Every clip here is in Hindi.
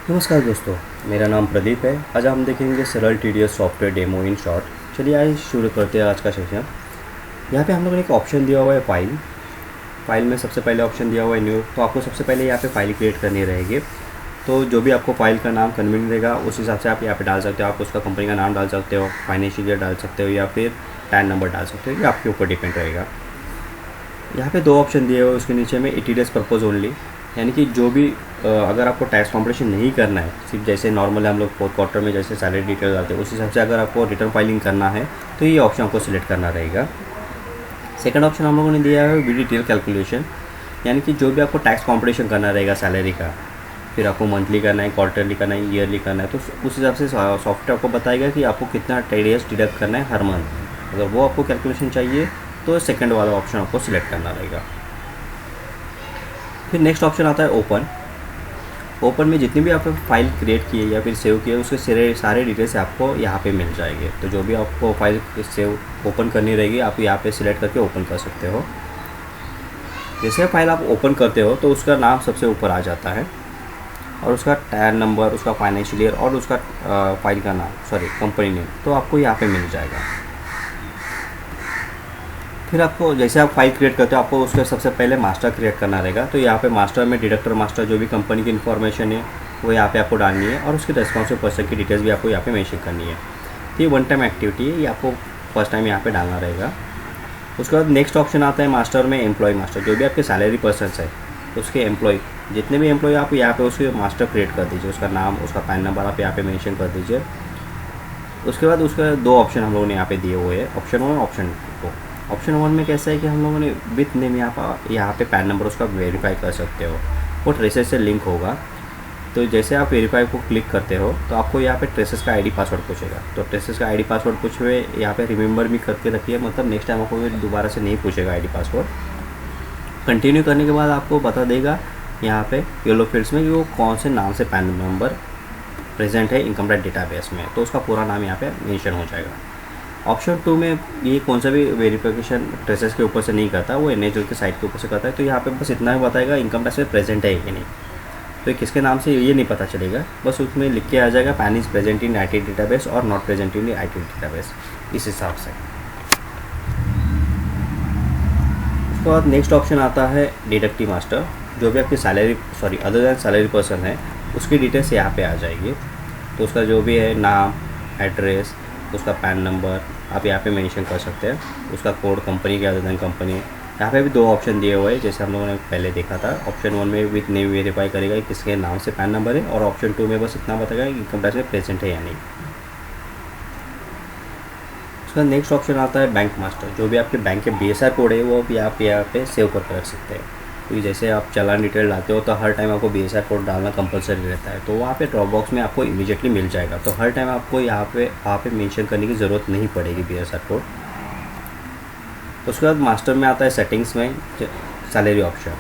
नमस्कार दोस्तों, मेरा नाम प्रदीप है। आज हम देखेंगे सरल TDS software demo in short. चलिए आज शुरू करते हैं आज का सेशन। यहाँ पे हम लोगों ने एक ऑप्शन दिया हुआ है फाइल में सबसे पहले ऑप्शन दिया हुआ है न्यू। तो आपको सबसे पहले यहाँ पे फाइल क्रिएट करनी रहेगी। तो जो भी आपको फाइल का नाम कन्वीनियंट रहेगा उस हिसाब से आप यहाँ पे डाल सकते हो। आप उसका कंपनी का नाम डाल सकते हो, फाइनेंशियल ईयर डाल सकते हो या फिर टैन नंबर डाल सकते हो। ये आपके ऊपर डिपेंड रहेगा। यहाँ पे दो ऑप्शन दिए हुए उसके नीचे में ईटीडीएस पर्पज़ ओनली, यानी कि जो भी अगर आपको टैक्स कॉम्पिटिशन नहीं करना है, सिर्फ जैसे नॉर्मल हम लोग फोर्थ क्वार्टर में जैसे सैलरी डिटेल डालते हैं उस हिसाब से अगर आपको रिटर्न फाइलिंग करना है तो ये ऑप्शन आपको सिलेक्ट करना रहेगा। सेकंड ऑप्शन हम लोगों ने दिया है वी डिटेल कैलकुलेशन, यानी कि जो भी आपको टैक्स कॉम्पिटिशन करना रहेगा सैलरी का, फिर आपको मंथली करना है, क्वार्टरली करना है, ईयरली करना है, तो उस हिसाब से सॉफ्टवेयर आपको बताएगा कि आपको कितना टीडीएस डिडक्ट करना है हर मंथ। अगर वो आपको कैलकुलेशन चाहिए तो सेकंड वाला ऑप्शन आपको सिलेक्ट करना रहेगा। फिर नेक्स्ट ऑप्शन आता है ओपन में जितनी भी आपने फाइल क्रिएट की है या फिर सेव किए उसके सारे डिटेल्स आपको यहाँ पे मिल जाएंगे। तो जो भी आपको फाइल सेव ओपन करनी रहेगी आप यहाँ पे सिलेक्ट करके ओपन कर सकते हो। जैसे फाइल आप ओपन करते हो तो उसका नाम सबसे ऊपर आ जाता है और उसका टैन नंबर, उसका फाइनेंशियल ईयर और उसका फाइल का नाम कंपनी नेम तो आपको यहाँ पे मिल जाएगा। फिर आपको जैसे आप फाइल क्रिएट करते हो आपको उसका सबसे पहले मास्टर क्रिएट करना रहेगा। तो यहाँ पे मास्टर में डिडक्टर मास्टर जो भी कंपनी की इन्फॉर्मेशन है वो यहाँ पे आपको डालनी है और उसकी रेस्पॉन्सिव पर्सन की डिटेल्स भी आपको यहाँ पे मेंशन करनी है। तो ये वन टाइम एक्टिविटी है, ये आपको फर्स्ट टाइम यहाँ पे डालना रहेगा। उसके बाद नेक्स्ट ऑप्शन आता है मास्टर में एम्प्लॉय मास्टर, जो भी आपके सैलरी पर्सनस है उसके एम्प्लॉय, जितने भी एम्प्लॉय आप यहाँ पे उसके मास्टर क्रिएट कर दीजिए, उसका नाम उसका पैन नंबर आप यहाँ पे मेंशन कर दीजिए। उसके बाद उसका दो ऑप्शन हम लोगों ने यहाँ पे दिए हुए हैं, ऑप्शन 1 और ऑप्शन 2। ऑप्शन 1 में कैसा है कि हम लोगों ने विथ नेम यहाँ पे पैन नंबर उसका वेरीफाई कर सकते हो, वो ट्रेसेस से लिंक होगा। तो जैसे आप वेरीफाई को क्लिक करते हो तो आपको यहाँ पे ट्रेसेस का आईडी पासवर्ड पूछेगा। तो ट्रेसेस का आईडी पासवर्ड पूछे हुए यहाँ पे रिमेंबर भी करके रखिए, मतलब नेक्स्ट टाइम आपको दोबारा से नहीं पूछेगा आईडी पासवर्ड। कंटिन्यू करने के बाद आपको बता देगा यहाँ पे येलो फील्ड्स में कि वो कौन से नाम से पैन नंबर प्रेजेंट है इनकम टैक्स डेटाबेस में, तो उसका पूरा नाम यहाँ पे मेंशन हो जाएगा। ऑप्शन 2 में ये कौन सा भी वेरिफिकेशन ट्रेसेस के ऊपर से नहीं करता, वो एनएचएल के साइट के ऊपर से करता है। तो यहाँ पे बस इतना ही बताएगा इनकम टैक्स में प्रेजेंट है कि नहीं, तो ये किसके नाम से ये नहीं पता चलेगा, बस उसमें लिख के आ जाएगा PAN is present in IT database और not present in IT database, इस हिसाब से। उसके बाद नेक्स्ट ऑप्शन आता है डिडक्टिव मास्टर, जो भी आपकी अदर दैन सैलरी पर्सन है उसकी डिटेल्स यहाँ पे आ जाएगी। तो उसका जो भी है नाम, एड्रेस, उसका पैन नंबर आप यहाँ पे मेंशन कर सकते हैं, उसका कोड कंपनी के अदर दैन कंपनी। यहाँ पे भी दो ऑप्शन दिए हुए हैं जैसे हम लोगों ने पहले देखा था। ऑप्शन 1 में विथ नेम वेरीफाई करेगा कि किसके नाम से पैन नंबर है, और ऑप्शन 2 में बस इतना बताएगा कि इनकम टैक्स में प्रेजेंट है या नहीं। उसका नेक्स्ट ऑप्शन आता है बैंक मास्टर, जो भी आपके बैंक के बीएसआर कोड है वो भी आप यहाँ पे सेव करके रख सकते हैं। क्योंकि जैसे आप चालान डिटेल डालते हो तो हर टाइम आपको बीएसआर कोड डालना कंपलसरी रहता है, तो वहाँ पे ड्रॉप बॉक्स में आपको इमीडिएटली मिल जाएगा। तो हर टाइम आपको यहाँ पे मेंशन करने की ज़रूरत नहीं पड़ेगी बीएसआर कोड। उसके बाद मास्टर में आता है सेटिंग्स में सैलरी ऑप्शन।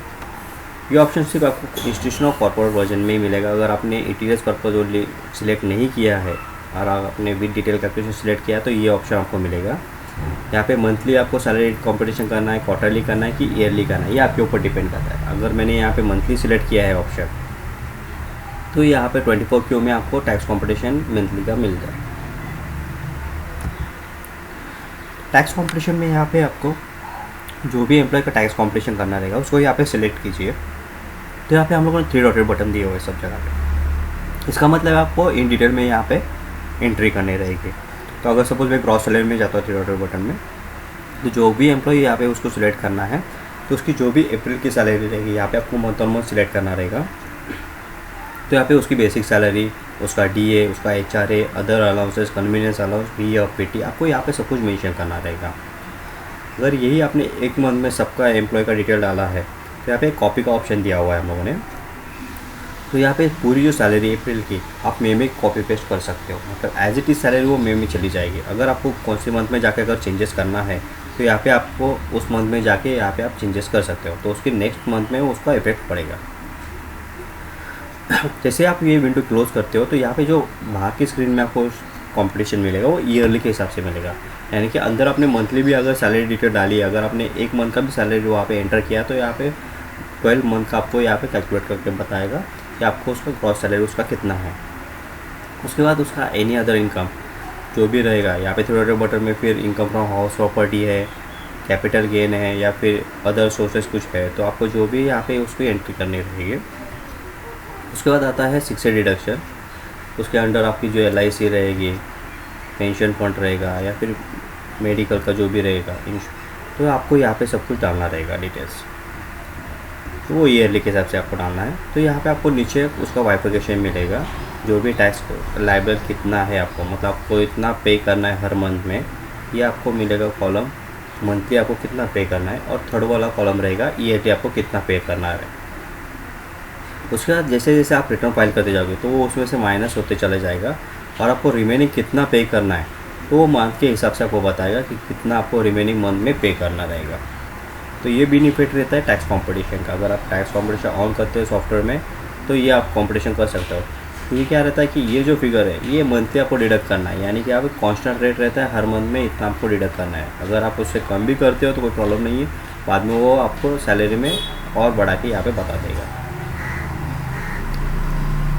ये ऑप्शन सिर्फ आपको इंस्टीट्यूशन और कॉर्पोरेट वर्जन में ही मिलेगा। अगर आपने ईटीडीएस पर्पज ओनली सिलेक्ट नहीं किया है और आपने विद डिटेल कैलकुलेशन सिलेक्ट किया है तो ये ऑप्शन आपको मिलेगा। यहाँ पे मंथली आपको सैलरी कॉम्पिटिशन करना है, क्वार्टरली करना है कि ईयरली करना है, ये आपके ऊपर डिपेंड करता है। अगर मैंने यहाँ पे मंथली सिलेक्ट किया है ऑप्शन, तो यहाँ पे 24Q में आपको टैक्स कॉम्पिटिशन मंथली का मिल जाए। टैक्स कॉम्पिटिशन में यहाँ पे आपको जो भी एम्प्लॉय का टैक्स कॉम्पिटिशन करना रहेगा उसको यहाँ पे सिलेक्ट कीजिए। तो यहाँ पे हम लोगों ने 3 डॉटेड बटन दिए हुए सब जगह पे। इसका मतलब आपको इन डिटेल में यहाँ पे एंट्री करनी रहेगी। तो अगर सपोज मैं ग्रॉस सैलरी में जाता हूँ 3 डॉटेड बटन में, तो जो भी एम्प्लॉय यहाँ पे उसको सिलेक्ट करना है तो उसकी जो भी अप्रैल की सैलरी रहेगी यहाँ पे आपको मंथ ऑन मंथ सिलेक्ट करना रहेगा। तो यहाँ पे उसकी बेसिक सैलरी, उसका डीए, उसका HRA, other allowances, convenience allowance, PF, PT, आपको यहाँ पे सब कुछ मेंशन करना रहेगा। अगर यही आपने एक मंथ में सबका एम्प्लॉय का डिटेल डाला है तो यहाँ पे कॉपी का ऑप्शन दिया हुआ है हम लोगों ने। तो यहाँ पे पूरी जो सैलरी अप्रैल की आप मे में कॉपी पेस्ट कर सकते हो, मतलब एज इट इज़ सैलरी वो मे में चली जाएगी। अगर आपको कौन से मंथ में जाके अगर चेंजेस करना है तो यहाँ पे आपको उस मंथ में जाके यहाँ पे आप चेंजेस कर सकते हो, तो उसके नेक्स्ट मंथ में उसका इफेक्ट पड़ेगा। जैसे आप ये विंडो क्लोज करते हो तो यहाँ पे जो बाहर की स्क्रीन में आपको कंपटीशन मिलेगा वो ईयरली के हिसाब से मिलेगा, यानी कि अंदर आपने मंथली भी अगर सैलरी डिटेल डाली, अगर आपने एक मंथ का भी सैलरी वहाँ पे एंटर किया तो यहाँ पे 12 मंथ का आपको यहाँ पे कैलकुलेट करके बताएगा कि आपको उसका ग्रॉस सैलरी उसका कितना है। उसके बाद उसका एनी अदर इनकम जो भी रहेगा, यहाँ पे थोड़ा बटन में फिर इनकम फ्रॉम हाउस प्रॉपर्टी है, कैपिटल गेन है या फिर अदर सोर्सेस कुछ है, तो आपको जो भी यहाँ पे उसको एंट्री करनी रहेगी। उसके बाद आता है फिक्स्ड डिडक्शन। उसके अंडर आपकी जो LIC रहेगी, पेंशन फंड रहेगा या फिर मेडिकल का जो भी रहेगा, तो आपको यहाँ पे सब कुछ डालना रहेगा डिटेल्स, तो वो ईयरली के हिसाब से आपको डालना है। तो यहाँ पे आपको नीचे उसका वाइफिकेशन मिलेगा, जो भी टैक्स लाइबल कितना है आपको, मतलब आपको इतना पे करना है हर मंथ में, ये आपको मिलेगा कॉलम, मंथली आपको कितना पे करना है। और थर्ड वाला कॉलम रहेगा ईयरली आपको कितना पे करना है। उसके बाद जैसे जैसे आप रिटर्न फाइल करते जाओगे तो वो उसमें से माइनस होते चले जाएगा, और आपको रिमेनिंग कितना पे करना है तो वो मंथ के हिसाब से आपको बताएगा कि कितना आपको रिमेनिंग मंथ में पे करना रहेगा। तो ये बेनिफिट रहता है टैक्स कॉम्पिटिशन का। अगर आप टैक्स कॉम्पिटिशन ऑन करते हो सॉफ्टवेयर में तो ये आप कॉम्पिटिशन कर सकते हो। तो ये क्या रहता है कि ये जो फिगर है ये मंथली आपको डिडक्ट करना है, यानी कि आप कांस्टेंट रेट रहता है हर मंथ में इतना आपको डिडक्ट करना है। अगर आप उससे कम भी करते हो तो कोई प्रॉब्लम नहीं है, बाद में वो आपको सैलरी में और बढ़ा के यहाँ पे बता देगा।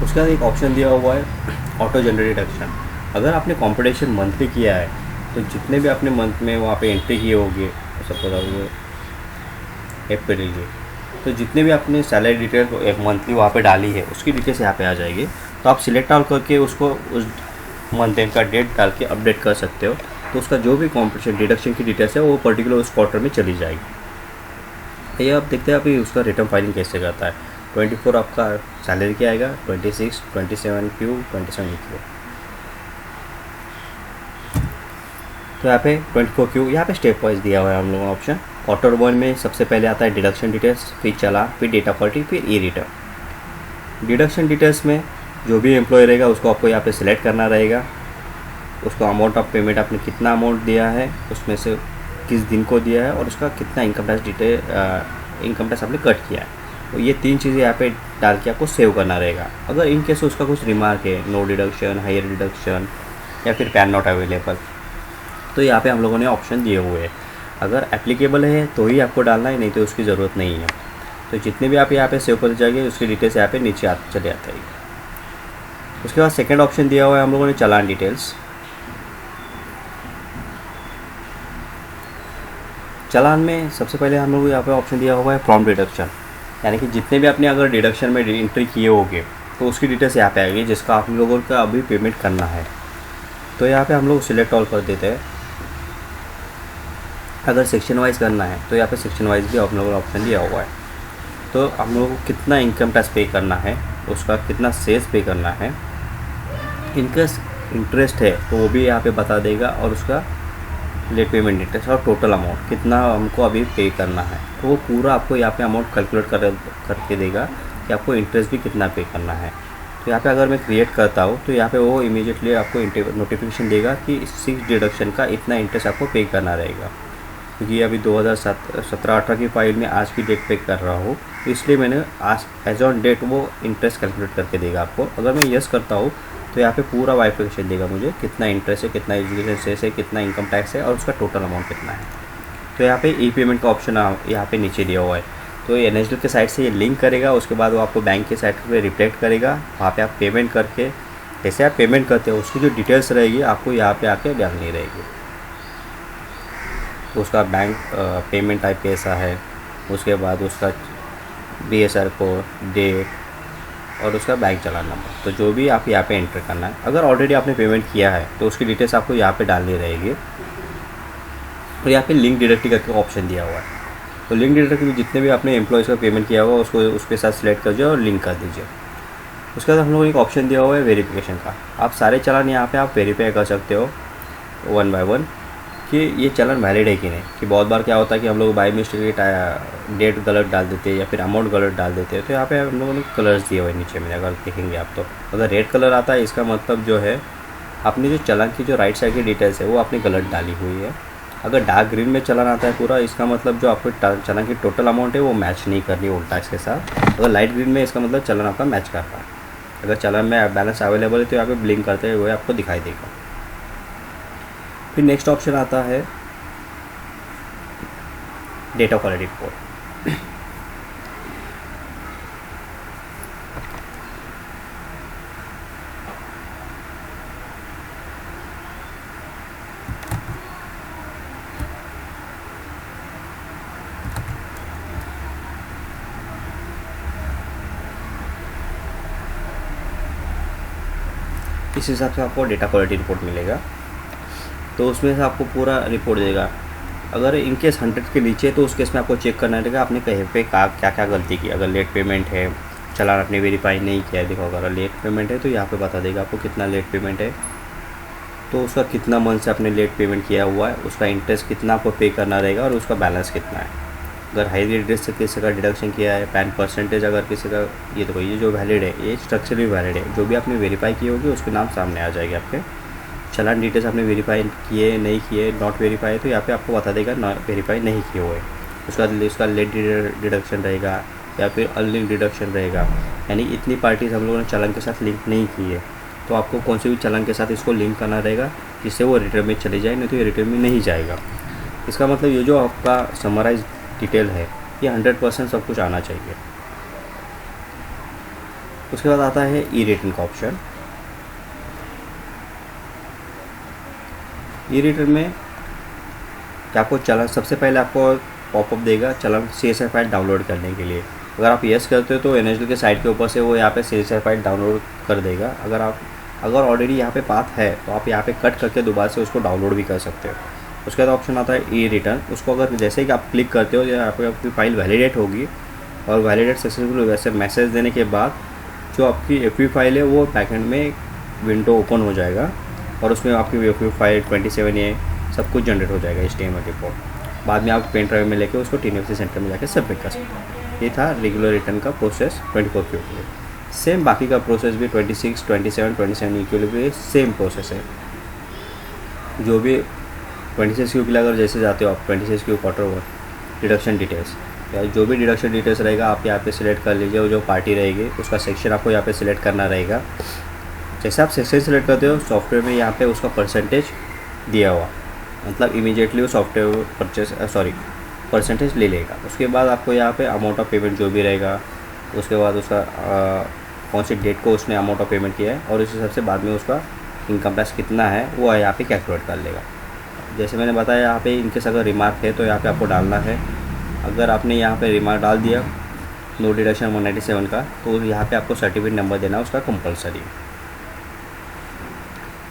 उसके बाद एक ऑप्शन दिया हुआ है ऑटो जनरेट डिडक्शन। अगर आपने कॉम्पिटिशन मंथली किया है तो जितने भी आपने मंथ में वहाँ पे एंट्री किए होंगे, सपोज अप्रैल के, तो जितने भी आपने सैलरी डिटेल एक मंथली वहाँ पे डाली है उसकी डिटेल्स यहाँ पे आ जाएगी। तो आप सिलेक्ट आउट करके उसको उस मंथ एंड का डेट डाल के अपडेट कर सकते हो, तो उसका जो भी कॉम्पिटिशन डिडक्शन की डिटेल्स है वो पर्टिकुलर उस क्वार्टर में चली जाएगी। ये आप देखते हैं अभी उसका रिटर्न फाइलिंग कैसे करता है। 24 आपका सैलरी क्या आएगा, 26, 27 Q, 27 Q। तो यहाँ पे 24 Q यहाँ पे स्टेप वाइज दिया हुआ है हम लोगों का ऑप्शन। क्वार्टर 1 में सबसे पहले आता है डिडक्शन डिटेल्स, फिर चला, फिर डेटा क्वालिटी, फिर ई रिटर्न। डिडक्शन डिटेल्स में जो भी एम्प्लॉय रहेगा उसको आपको यहाँ पे सिलेक्ट करना रहेगा, उसको अमाउंट ऑफ पेमेंट आपने कितना अमाउंट दिया है, उसमें से किस दिन को दिया है, और उसका कितना इनकम टैक्स आपने कट किया है। तो ये 3 चीज़ें यहाँ पे डाल के आपको सेव करना रहेगा। अगर इन केस उसका कुछ रिमार्क है, नो डिडक्शन, हायर डिडक्शन या फिर पैन नॉट अवेलेबल, तो यहाँ पे हम लोगों ने ऑप्शन दिए हुए हैं। अगर एप्लीकेबल है तो ही आपको डालना है, नहीं तो उसकी ज़रूरत नहीं है। तो जितने भी आप यहाँ पे सेव कर जाएंगे उसकी डिटेल्स यहाँ पे नीचे चले आते हैं। उसके बाद सेकंड ऑप्शन दिया हुआ है हम लोगों ने चालान डिटेल्स। चालान में सबसे पहले हम लोग यहाँ पे ऑप्शन दिया हुआ है प्रॉम्प्ट डिडक्शन, यानी कि जितने भी आपने अगर डिडक्शन में एंट्री किए होंगे तो उसकी डिटेल्स यहाँ पे आएगी जिसका आप लोगों का अभी पेमेंट करना है। तो यहाँ पे हम लोग सिलेक्ट ऑल कर देते हैं। अगर सेक्शन वाइज करना है तो यहाँ पे सेक्शन वाइज भी हम लोगों ने ऑप्शन दिया हुआ है। तो हम लोगों को कितना इनकम टैक्स पे करना है, उसका कितना सेल्स पे करना है, इनका इंटरेस्ट है तो वो भी यहाँ पे बता देगा, और उसका लेट पेमेंट इंटरेस्ट और टोटल अमाउंट कितना हमको अभी पे करना है, तो वो पूरा आपको यहाँ पे अमाउंट कैलकुलेट करके देगा कि आपको इंटरेस्ट भी कितना पे करना है। तो यहाँ पे अगर मैं क्रिएट करता हूँ तो यहाँ पे वो इमीडिएटली आपको नोटिफिकेशन देगा कि 6 डिडक्शन का इतना इंटरेस्ट आपको पे करना रहेगा। क्योंकि अभी 2017-18 की फाइल में आज की डेट पे कर रहा हूँ, इसलिए मैंने आज एज ऑन डेट वो इंटरेस्ट कैलकुलेट करके देगा आपको। अगर मैं यस करता हूँ तो यहाँ पे पूरा वाइफिकेशन देगा मुझे, कितना इंटरेस्ट है, कितना एजुकेशन सेस है, कितना इनकम टैक्स है और उसका टोटल अमाउंट कितना है। तो यहाँ पे ई पेमेंट का ऑप्शन यहाँ पे नीचे दिया हुआ है। तो NSDL के साइट से ये लिंक करेगा, उसके बाद वो आपको बैंक के साइट पे रिफ्लेक्ट करेगा। वहाँ पे आप पेमेंट करके, जैसे आप पेमेंट करते हो उसकी जो डिटेल्स रहेगी आपको यहाँ पे आके डालनी रहेगी। तो उसका बैंक पेमेंट टाइप कैसा है, उसके बाद उसका BSR कोड, डेट और उसका बैंक चालान नंबर, तो जो भी आप यहाँ पे एंटर करना है। अगर ऑलरेडी आपने पेमेंट किया है तो उसकी डिटेल्स आपको यहाँ पे डालनी रहेगी। और यहाँ पे लिंक डायरेक्टली करके ऑप्शन दिया हुआ है। तो लिंक डायरेक्टली में जितने भी आपने एम्प्लॉयज़ का पेमेंट किया हुआ उसको उसके साथ सिलेक्ट कर दीजिए और लिंक कर दीजिए। उसके बाद हम लोग एक ऑप्शन दिया हुआ है वेरिफिकेशन का। आप सारे चालान यहाँ पे आप वेरीफाई कर सकते हो 1 बाय 1 कि ये चालान वैलिड है कि नहीं। कि बहुत बार क्या होता है कि हम लोग बाई मिस्टेक डेट गलत डाल देते हैं या फिर अमाउंट गलत डाल देते हैं। तो यहाँ पे हम लोगों ने कलर्स दिए हुए नीचे में, अगर देखेंगे आप तो अगर रेड कलर आता है इसका मतलब जो है आपने जो चालान की जो राइट साइड की डिटेल्स है वो आपने गलत डाली हुई है। अगर डार्क ग्रीन में चालान आता है पूरा, इसका मतलब जो आपको चालान की टोटल अमाउंट है वो मैच नहीं कर रही ओल्ड टैक्स के साथ। अगर लाइट ग्रीन में इसका मतलब चालान आपका मैच कर रहा है। अगर चालान में बैलेंस अवेलेबल है तो यहाँ पे ब्लिंक करते हुए आपको दिखाई देगा। फिर नेक्स्ट ऑप्शन आता है डेटा क्वालिटी रिपोर्ट। इस हिसाब से आपको डेटा क्वालिटी रिपोर्ट मिलेगा। तो उसमें से आपको पूरा रिपोर्ट देगा। अगर इनकेस 100 के नीचे तो उस केस में आपको चेक करना रहेगा आपने कहीं पे क्या क्या गलती की। अगर लेट पेमेंट है, चालान आपने वेरीफाई नहीं किया है, देखो अगर लेट पेमेंट है तो यहाँ पे बता देगा आपको कितना लेट पेमेंट है, तो उसका कितना मंथ से आपने लेट पेमेंट किया हुआ है, उसका इंटरेस्ट कितना आपको पे करना रहेगा और उसका बैलेंस कितना है। अगर हाई रेट से किसी का डिडक्शन किया है, पैन परसेंटेज अगर किसी का, ये देखो ये जो वैलिड है ये स्ट्रक्चर भी वैलिड है, जो भी आपने वेरीफाई की होगी उसके नाम सामने आ जाएगी आपके। चालान डिटेल्स आपने वेरीफाई किए नहीं किए, नॉट वेरीफाई, तो यहाँ पे आपको बता देगा नॉट वेरीफाई नहीं किए हुए। उसका लेट डिडक्शन रहेगा या फिर अनलिंक डिडक्शन रहेगा, यानी इतनी पार्टीज हम लोगों ने चालान के साथ लिंक नहीं की है, तो आपको कौन से भी चालान के साथ इसको लिंक करना रहेगा जिससे वो रिटर्न में चले जाए, नहीं तो ये रिटर्न में नहीं जाएगा। इसका मतलब ये जो आपका समराइज डिटेल है ये 100% सब कुछ आना चाहिए। उसके बाद आता है ई रिटर्न का ऑप्शन। ई रिटर्न में क्या आपको चालान, सबसे पहले आपको पॉपअप देगा चालान CSV फाइल डाउनलोड करने के लिए। अगर आप येस करते हो तो NHDL के साइट के ऊपर से वो यहाँ पे CSV फाइल डाउनलोड कर देगा। अगर ऑलरेडी यहाँ पे पाथ है तो आप यहाँ पे कट करके दोबारा से उसको डाउनलोड भी कर सकते हो। उसके बाद ऑप्शन आता है ई रिटर्न। उसको अगर जैसे ही आप क्लिक करते हो यहाँ पे आपकी फ़ाइल वैलिडेट होगी और वैलिडेट सक्सेसफुल वैसे मैसेज देने के बाद जो आपकी FV फाइल है वो बैकएंड में विंडो ओपन हो जाएगा और उसमें आपकी FV फाइल 27A सब कुछ जनरेट हो जाएगा HTML रिपोर्ट। बाद में आप पेन ड्राइव में लेके उसको TNFC सेंटर में जाके सबमिट कर सकते हैं। ये था रेगुलर रिटर्न का प्रोसेस 24Q के लिए। सेम बाकी का प्रोसेस भी 26, 27 के लिए भी सेम प्रोसेस है। जो भी 26Q के लिए अगर जैसे जाते हो आप 26Q Q1 डिडक्शन डिटेल्स, या जो भी डिडक्शन डिटेल्स रहेगा आप यहाँ पे सिलेक्ट कर लीजिए। और जो पार्टी रहेगी उसका सेक्शन आपको यहाँ पे सिलेक्ट करना रहेगा। जैसे आप सेक्शन सिलेक्ट करते हो सॉफ्टवेयर में यहाँ पे उसका परसेंटेज दिया हुआ, मतलब इमीडिएटली वो सॉफ्टवेयर परसेंटेज ले लेगा। उसके बाद आपको यहाँ पे अमाउंट ऑफ पेमेंट जो भी रहेगा, उसके बाद उसका कौन सी डेट को उसने अमाउंट ऑफ पेमेंट किया है और उस हिसाब से बाद में उसका इनकम टैक्स कितना है वो यहाँ पे कैलकुलेट कर लेगा। जैसे मैंने बताया यहाँ पे इनकेस अगर रिमार्क है तो यहाँ पे आपको डालना है। अगर आपने यहाँ पे रिमार्क डाल दिया नो डिडक्शन 197 का, तो यहाँ पे आपको सर्टिफिकेट नंबर देना उसका कंपलसरी।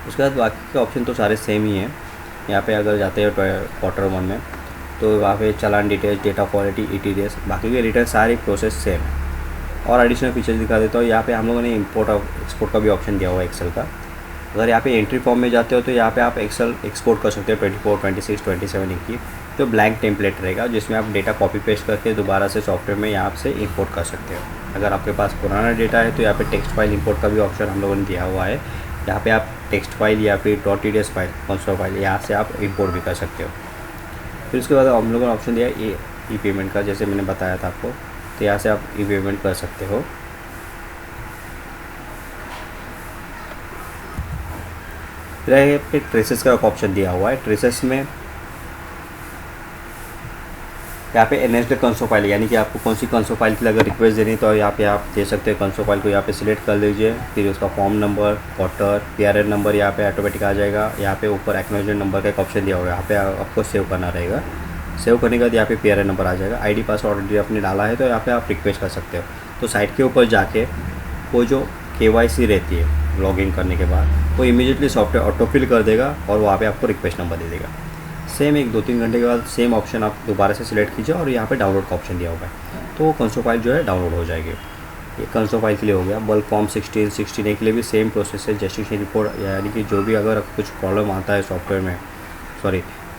उसके बाद बाकी के ऑप्शन तो सारे सेम ही हैं। यहाँ पे अगर जाते हैं Q1 में तो वहाँ पे चालान डिटेल्स, डेटा क्वालिटी, ETDS, बाकी के रिटर्न सारी प्रोसेस सेम है। और एडिशनल फीचर्स दिखा देता हूँ। यहाँ पे हम लोगों ने इंपोर्ट और एक्सपोर्ट का भी ऑप्शन दिया हुआ है एक्सेल का। अगर यहाँ पे एंट्री फॉर्म में जाते हो तो यहाँ पे आप एक्सेल एक्सपोर्ट कर सकते हो 24, 26, 27 की जो ब्लैंक टेम्पलेट रहेगा, जिसमें आप डेटा कॉपी पेस्ट करके दोबारा से सॉफ्टवेयर में यहाँ से इंपोर्ट कर सकते हो। अगर आपके पास पुराना डेटा है तो यहाँ पे टेक्स्ट फाइल इंपोर्ट का भी ऑप्शन हम लोगों ने दिया हुआ है। यहाँ पे आप टेक्स्ट फाइल या फिर .tds फाइल, कॉन्सोल फाइल, यहाँ से आप इंपोर्ट भी कर सकते हो। फिर उसके बाद हम लोगों ने ऑप्शन दिया ई पेमेंट का, जैसे मैंने बताया था आपको, तो यहाँ से आप ई पेमेंट कर सकते हो। फिर यहाँ पे ट्रेसेस का एक ऑप्शन दिया हुआ है। ट्रेसेस में यहाँ पे NHDL कंसोल फाइल, यानी कि आपको कौन सी कंसोल फाइल के लिए अगर रिक्वेस्ट देनी तो यहाँ पे आप दे सकते हैं। कंसोल फाइल को यहाँ पे सिलेक्ट कर लीजिए, फिर उसका form number, quarter, PRN number यहाँ पे ऑटोमेटिक आ जाएगा। यहाँ पे ऊपर एक्नॉलेजमेंट नंबर का एक ऑप्शन दिया हुआ है, यहाँ पे आपको सेव करना रहेगा। सेव करने के बाद यहाँ पे PRN नंबर आ जाएगा। ID पासवर्ड ऑलरेडी आपने डाला है तो यहाँ पे आप रिक्वेस्ट कर सकते हो। तो साइट के ऊपर जाके वो जो KYC रहती है लॉगिन करने के बाद, वो इमीडिएटली सॉफ्टवेयर ऑटोफिल कर देगा और वहाँ पे आपको रिक्वेस्ट नंबर दे देगा। सेम 1-2-3 घंटे के बाद सेम ऑप्शन आप दोबारा से सिलेक्ट कीजिए और यहाँ पे डाउनलोड का ऑप्शन दिया हुआ है, तो कंसोल फाइल जो है डाउनलोड हो जाएगी। ये कंसोल फाइल के लिए हो गया। बल्क फॉर्म 16A के लिए भी सेम प्रोसेस है। जस्टिफिकेशन रिपोर्ट, यानी कि जो भी अगर कुछ प्रॉब्लम आता है सॉफ्टवेयर में,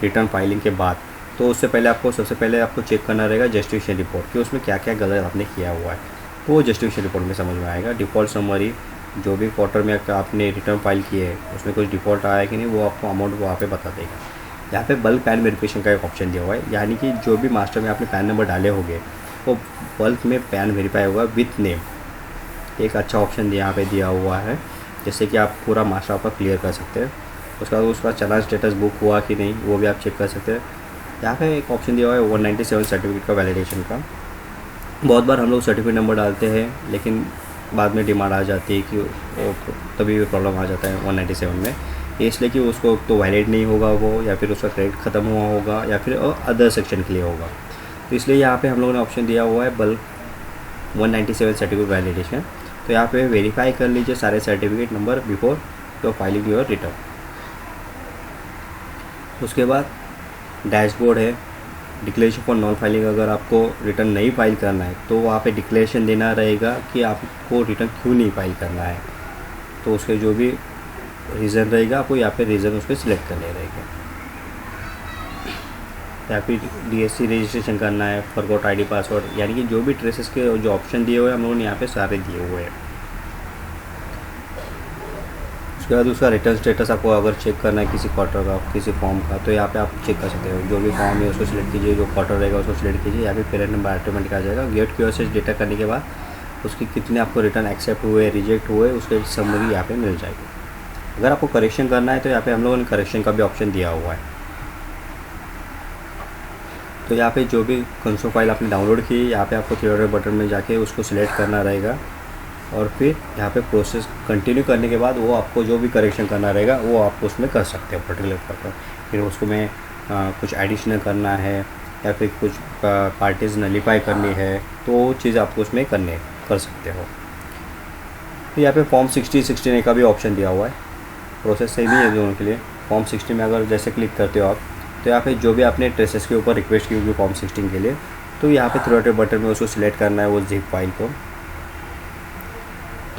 रिटर्न फाइलिंग के बाद, तो उससे पहले सबसे पहले आपको चेक करना रहेगा जस्टिफिकेशन रिपोर्ट कि उसमें क्या क्या गलत आपने किया हुआ है, तो वो जस्टिफिकेशन रिपोर्ट में समझ में आएगा। डिफ़ॉल्ट समरी, जो भी क्वार्टर में आपने रिटर्न फाइल किए है उसमें कुछ डिफ़ॉल्ट आया कि नहीं, वो आपको अमाउंट वहाँ पे बता देगा। यहाँ पे बल्क पैन वेरिफिकेशन का एक ऑप्शन दिया हुआ है, यानी कि जो भी मास्टर में आपने पैन नंबर डाले होंगे वो बल्क में पैन वेरीफाई होगा विथ नेम। एक अच्छा ऑप्शन यहाँ पे दिया हुआ है, जिससे कि आप पूरा मास्टर आपका क्लियर कर सकते हैं। उसका चालान स्टेटस बुक हुआ कि नहीं वो भी आप चेक कर सकते हैं। यहाँ पे एक ऑप्शन दिया हुआ है 197 सर्टिफिकेट का वैलिडेशन का। बहुत बार हम लोग सर्टिफिकेट नंबर डालते हैं लेकिन बाद में डिमांड आ जाती है कि तभी भी प्रॉब्लम आ जाता है 197 में, इसलिए कि उसको तो वैलिड नहीं होगा वो, या फिर उसका क्रेडिट ख़त्म हुआ होगा, या फिर अदर सेक्शन के लिए होगा। तो इसलिए यहाँ पे हम लोगों ने ऑप्शन दिया हुआ है बल्क 197 सर्टिफिकेट वैलिडेशन। तो यहाँ पे वेरीफाई कर लीजिए सारे certificate number before your filing your return. उसके बाद डैशबोर्ड है, डिक्लेरेशन फॉर नॉन फाइलिंग। अगर आपको रिटर्न नहीं फाइल करना है तो वहाँ पे डिक्लेरेशन देना रहेगा कि आपको रिटर्न क्यों नहीं फाइल करना है, तो उसके जो भी रीज़न रहेगा आपको यहाँ पे रीज़न उसको सिलेक्ट करने रहेगा। या फिर DSC रजिस्ट्रेशन करना है, फॉरगॉट ID पासवर्ड, यानी कि जो भी ट्रेसेस के जो ऑप्शन दिए हुए हैं हम लोगों ने यहाँ पे सारे दिए हुए हैं। उसके बाद उसका रिटर्न स्टेटस आपको अगर चेक करना है किसी क्वार्टर का, किसी फॉर्म का, तो यहाँ पे आप चेक कर सकते हो। जो भी फॉर्म है उसको सिलेक्ट कीजिए, जो क्वार्टर रहेगा उसको सिलेक्ट कीजिए। यहाँ पे पेरेंट नंबर ऑटोमेटिक आ जाएगा। गेट QoS डेटा करने के बाद उसकी कितने आपको रिटर्न एक्सेप्ट हुए, रिजेक्ट हुए, उसके समरी यहाँ पे मिल जाएगी। अगर आपको करेक्शन करना है तो यहाँ पे हम लोगों ने करेक्शन का भी ऑप्शन दिया हुआ है। तो यहाँ पे जो भी कंसोल फाइल आपने डाउनलोड की, यहाँ पे आपको 3 बटन में जाके उसको सिलेक्ट करना रहेगा और फिर यहाँ पे प्रोसेस कंटिन्यू करने के बाद वो आपको जो भी करेक्शन करना रहेगा वो आप उसमें कर सकते हो पर्टिकुलर पर। फिर उसको में कुछ एडिशनल करना है या फिर कुछ पार्टीज नलीफाई करनी है तो वो चीज़ आपको उसमें कर सकते हो। तो यहाँ पे फॉर्म 60 का भी ऑप्शन दिया हुआ है। प्रोसेस सेम ही है दोनों के लिए। फॉर्म 60 में अगर जैसे क्लिक करते हो आप तो यहाँ पे जो भी आपने ट्रेसेस के ऊपर रिक्वेस्ट की होगी फॉर्म 16 के लिए, तो यहाँ पे 3 बटन में उसको सिलेक्ट करना है वो जिप फाइल को,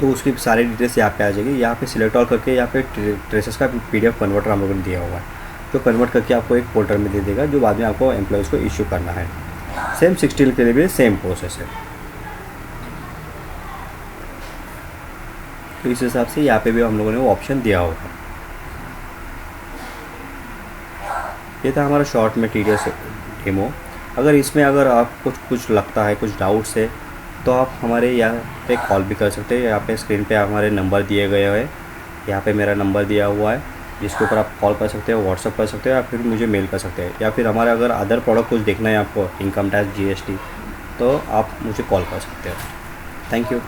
तो उसकी सारी डिटेल्स यहाँ पे आ जाएगी। यहाँ पे सिलेक्ट ऑल करके यहाँ पे ट्रेसेस का PDF कन्वर्टर हम लोगों ने दिया हुआ है, जो कन्वर्ट करके आपको एक फोल्डर में दे देगा जो बाद में आपको एम्प्लॉयज़ को इश्यू करना है। सेम 16 के लिए भी सेम प्रोसेस है। तो इस हिसाब से यहाँ पे भी हम लोगों ने वो ऑप्शन दिया हुआ है। ये था हमारा शॉर्ट में TDS डेमो। अगर इसमें अगर आपको कुछ लगता है, कुछ डाउट्स है, तो आप हमारे यहाँ पे कॉल भी कर सकते हैं। यहाँ पे स्क्रीन पे हमारे नंबर दिए गए हैं, यहाँ पे मेरा नंबर दिया हुआ है जिसके ऊपर आप कॉल कर सकते हो, व्हाट्सअप कर सकते हो या फिर मुझे मेल कर सकते हैं। या फिर हमारे अगर अदर प्रोडक्ट कुछ देखना है आपको, इनकम टैक्स, GST, तो आप मुझे कॉल कर सकते हो। Thank you.